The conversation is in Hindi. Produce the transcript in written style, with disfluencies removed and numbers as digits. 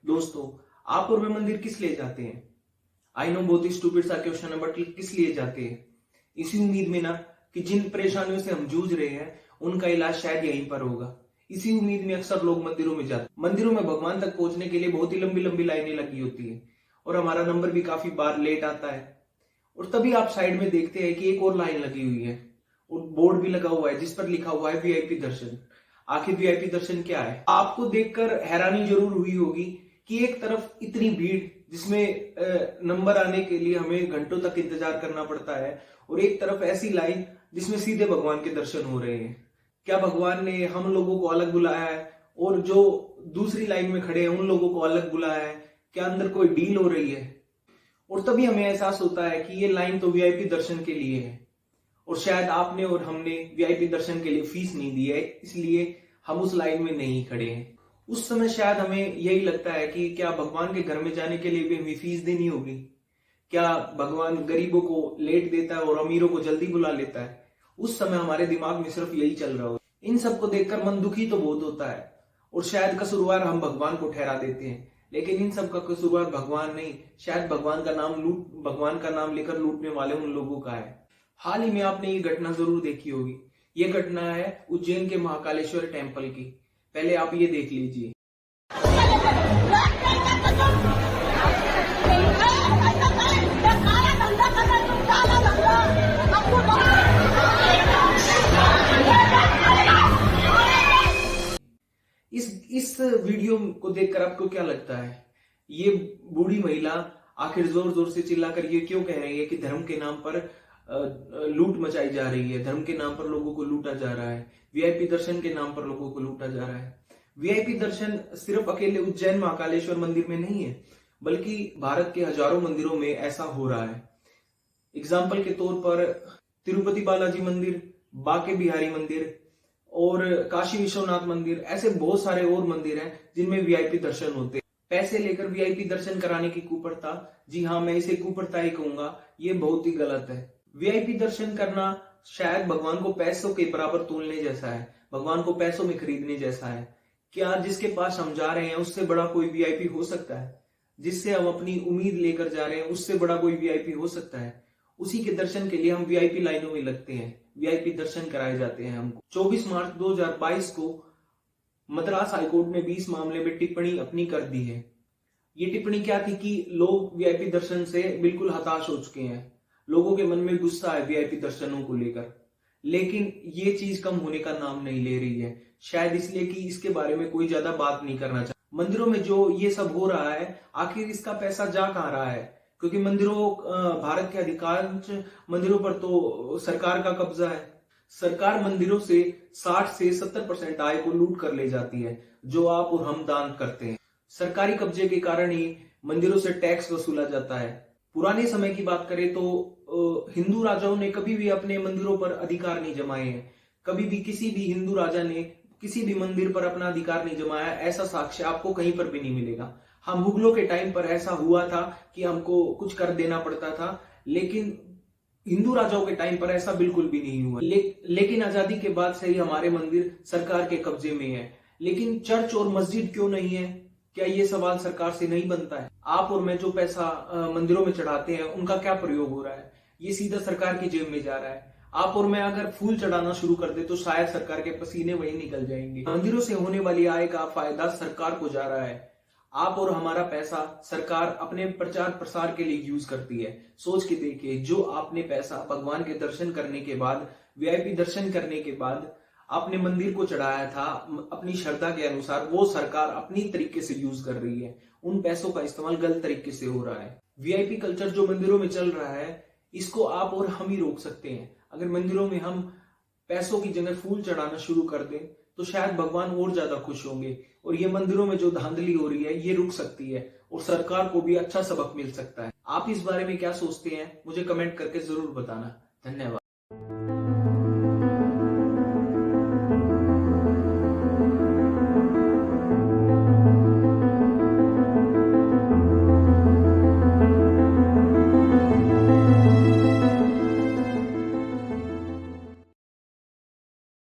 दोस्तों, आप और मैं मंदिर किस लिए जाते हैं? आई नो बहुत ही स्टूपिड सा क्वेश्चन है, बट किस लिए जाते हैं? इसी उम्मीद में ना कि जिन परेशानियों से हम जूझ रहे हैं उनका इलाज शायद यहीं पर होगा। इसी उम्मीद में अक्सर लोग मंदिरों में जाते हैं। मंदिरों में भगवान तक पहुंचने के लिए बहुत ही लंबी लंबी लाइनें लगी होती है और हमारा नंबर भी काफी बार लेट आता है। और तभी आप साइड में देखते हैं कि एक और लाइन लगी हुई है और बोर्ड भी लगा हुआ है जिस पर लिखा हुआ है वीआईपी दर्शन। आखिर वीआईपी दर्शन क्या है? आपको देखकर हैरानी जरूर हुई होगी कि एक तरफ इतनी भीड़ जिसमें नंबर आने के लिए हमें घंटों तक इंतजार करना पड़ता है और एक तरफ ऐसी लाइन जिसमें सीधे भगवान के दर्शन हो रहे हैं। क्या भगवान ने हम लोगों को अलग बुलाया है और जो दूसरी लाइन में खड़े हैं उन लोगों को अलग बुलाया है? क्या अंदर कोई डील हो रही है? और तभी हमें एहसास होता है कि ये लाइन तो वीआईपी दर्शन के लिए है और शायद आपने और हमने वीआईपी दर्शन के लिए फीस नहीं दी है, इसलिए हम उस लाइन में नहीं खड़े हैं। उस समय शायद हमें यही लगता है कि क्या भगवान के घर में जाने के लिए भी हमें फीस देनी होगी? क्या भगवान गरीबों को लेट देता है और अमीरों को जल्दी बुला लेता है? उस समय हमारे दिमाग में सिर्फ यही चल रहा हो। इन सबको देखकर मन दुखी तो बहुत होता है और शायद कसूरवार हम भगवान को ठहरा देते हैं, लेकिन इन सब का कसूरवार भगवान नहीं, शायद भगवान का नाम लेकर लूटने वाले उन लोगों का है। हाल ही में आपने ये घटना जरूर देखी होगी। ये घटना है उज्जैन के महाकालेश्वर टेम्पल की। पहले आप ये देख लीजिए। इस वीडियो को देखकर आपको क्या लगता है? ये बूढ़ी महिला आखिर जोर जोर से चिल्लाकर ये क्यों कह रही है कि धर्म के नाम पर लूट मचाई जा रही है, धर्म के नाम पर लोगों को लूटा जा रहा है, वीआईपी दर्शन के नाम पर लोगों को लूटा जा रहा है? वीआईपी दर्शन सिर्फ अकेले उज्जैन महाकालेश्वर मंदिर में नहीं है, बल्कि भारत के हजारों मंदिरों में ऐसा हो रहा है। एग्जाम्पल के तौर पर तिरुपति बालाजी मंदिर, बाके बिहारी मंदिर और काशी विश्वनाथ मंदिर, ऐसे बहुत सारे और मंदिर हैं जिनमें वीआईपी दर्शन होते हैं। पैसे लेकर वीआईपी दर्शन कराने की कुप्रथा, जी हाँ, मैं इसे कुप्रथा ही कहूंगा, ये बहुत ही गलत है। वीआईपी दर्शन करना शायद भगवान को पैसों के बराबर तोलने जैसा है, भगवान को पैसों में खरीदने जैसा है। क्या जिसके पास हम जा रहे हैं उससे बड़ा कोई वीआईपी हो सकता है? जिससे हम अपनी उम्मीद लेकर जा रहे हैं उससे बड़ा कोई वीआईपी हो सकता है? उसी के दर्शन के लिए हम वीआईपी लाइनों में लगते हैं, वीआईपी दर्शन कराए जाते हैं हमको। 24 मार्च 2022 को मद्रास हाईकोर्ट ने भी इस मामले में टिप्पणी अपनी कर दी है। ये टिप्पणी क्या थी कि लोग वीआईपी दर्शन से बिल्कुल हताश हो चुके हैं, लोगों के मन में गुस्सा है वीआईपी दर्शनों को लेकर, लेकिन ये चीज कम होने का नाम नहीं ले रही है। शायद इसलिए कि इसके बारे में कोई ज्यादा बात नहीं करना चाहता। मंदिरों में जो ये सब हो रहा है, आखिर इसका पैसा जा कहां रहा है? क्योंकि भारत के अधिकांश मंदिरों पर तो सरकार का कब्जा है। सरकार मंदिरों से 60 से 70% आय को लूट कर ले जाती है, जो आप और हम दान करते हैं। सरकारी कब्जे के कारण ही मंदिरों से टैक्स वसूला जाता है। पुराने समय की बात करें तो हिंदू राजाओं ने कभी भी अपने मंदिरों पर अधिकार नहीं जमाए हैं। कभी भी किसी भी हिंदू राजा ने किसी भी मंदिर पर अपना अधिकार नहीं जमाया, ऐसा साक्ष्य आपको कहीं पर भी नहीं मिलेगा। हाँ, मुगलों के टाइम पर ऐसा हुआ था कि हमको कुछ कर देना पड़ता था, लेकिन हिंदू राजाओं के टाइम पर ऐसा बिल्कुल भी नहीं हुआ। लेकिन आजादी के बाद से ही हमारे मंदिर सरकार के कब्जे में है। लेकिन चर्च और मस्जिद क्यों नहीं है? क्या ये सवाल सरकार से नहीं बनता है? आप और मैं जो पैसा मंदिरों में चढ़ाते हैं उनका क्या प्रयोग हो रहा है? ये सीधा सरकार की जेब में जा रहा है। आप और मैं अगर फूल चढ़ाना शुरू कर दे तो शायद सरकार के पसीने वही निकल जाएंगे। मंदिरों से होने वाली आय का फायदा सरकार को जा रहा है। आप और हमारा पैसा सरकार अपने प्रचार प्रसार के लिए यूज करती है। सोच के देखिए, जो आपने पैसा भगवान के दर्शन करने के बाद, वीआईपी दर्शन करने के बाद आपने मंदिर को चढ़ाया था अपनी श्रद्धा के अनुसार, वो सरकार अपनी तरीके से यूज कर रही है। उन पैसों का इस्तेमाल गलत तरीके से हो रहा है। वीआईपी कल्चर जो मंदिरों में चल रहा है, इसको आप और हम ही रोक सकते हैं। अगर मंदिरों में हम पैसों की जगह फूल चढ़ाना शुरू कर दें तो शायद भगवान और ज्यादा खुश होंगे और ये मंदिरों में जो धांधली हो रही है ये रुक सकती है और सरकार को भी अच्छा सबक मिल सकता है। आप इस बारे में क्या सोचते हैं? मुझे कमेंट करके जरूर बताना। धन्यवाद।